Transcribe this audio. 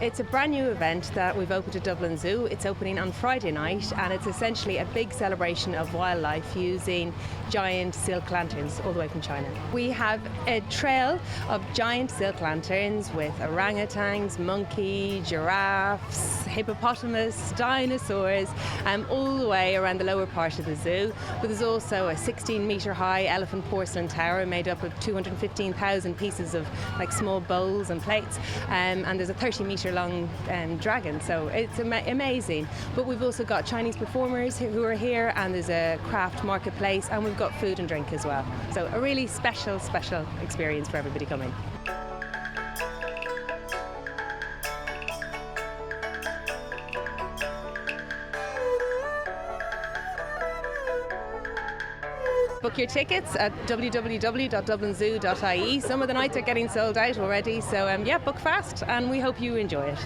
It's a brand new event that we've opened at Dublin Zoo. It's opening on Friday night, and it's essentially a big celebration of wildlife using giant silk lanterns all the way from China. We have a trail of giant silk lanterns with orangutans, monkey, giraffes, hippopotamus, dinosaurs, all the way around the lower part of the zoo. But there's also a 16-metre high elephant porcelain tower made up of 215,000 pieces of like small bowls and plates, and there's a 30-metre long dragon, so it's amazing. But we've also got Chinese performers who are here, and there's a craft marketplace, and we've got food and drink as well. So a really special experience for everybody coming. Book your tickets at www.dublinzoo.ie. Some of the nights are getting sold out already, so book fast, and we hope you enjoy it.